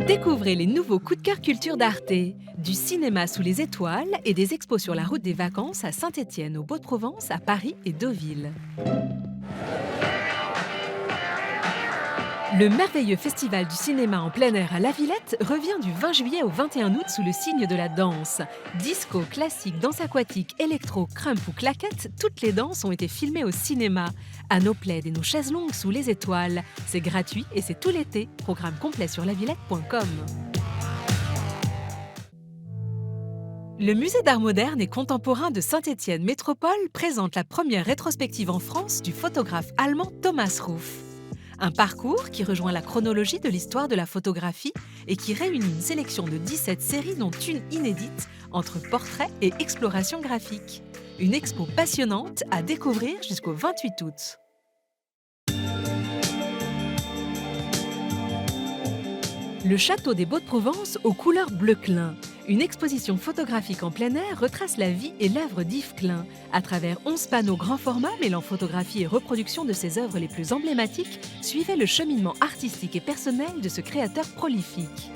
Découvrez les nouveaux coups de cœur culture d'Arte, du cinéma sous les étoiles et des expos sur la route des vacances à Saint-Étienne, au Beau-de-Provence, à Paris et Deauville. Le merveilleux festival du cinéma en plein air à La Villette revient du 20 juillet au 21 août sous le signe de la danse. Disco, classique, danse aquatique, électro, crump ou claquette, toutes les danses ont été filmées au cinéma. À nos plaids et nos chaises longues sous les étoiles. C'est gratuit et c'est tout l'été. Programme complet sur lavillette.com. Le musée d'art moderne et contemporain de Saint-Étienne Métropole présente la première rétrospective en France du photographe allemand Thomas Ruff. Un parcours qui rejoint la chronologie de l'histoire de la photographie et qui réunit une sélection de 17 séries dont une inédite entre portraits et exploration graphique. Une expo passionnante à découvrir jusqu'au 28 août. Le château des Beaux-de-Provence aux couleurs bleu Klein. Une exposition photographique en plein air retrace la vie et l'œuvre d'Yves Klein, à travers 11 panneaux grand format mêlant photographie et reproduction de ses œuvres les plus emblématiques. Suivez le cheminement artistique et personnel de ce créateur prolifique.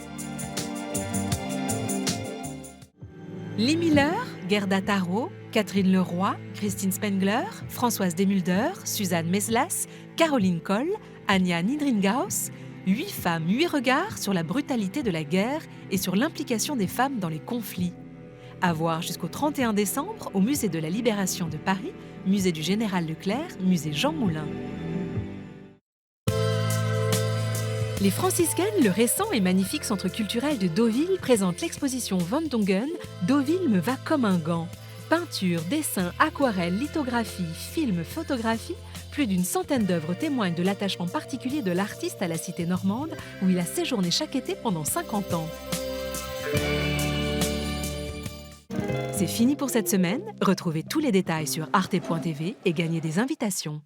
Lee Miller, Gerda Taro, Catherine Leroy, Christine Spengler, Françoise Desmulder, Suzanne Meslas, Caroline Coll, Anja Niedringhaus. 8 femmes, 8 regards sur la brutalité de la guerre et sur l'implication des femmes dans les conflits. À voir jusqu'au 31 décembre au Musée de la Libération de Paris, Musée du Général Leclerc, Musée Jean Moulin. Les Franciscaines, le récent et magnifique centre culturel de Deauville, présente l'exposition Van Dongen « Deauville me va comme un gant ». Peinture, dessin, aquarelle, lithographie, film, photographie, plus d'une centaine d'œuvres témoignent de l'attachement particulier de l'artiste à la cité normande où il a séjourné chaque été pendant 50 ans. C'est fini pour cette semaine. Retrouvez tous les détails sur arte.tv et gagnez des invitations.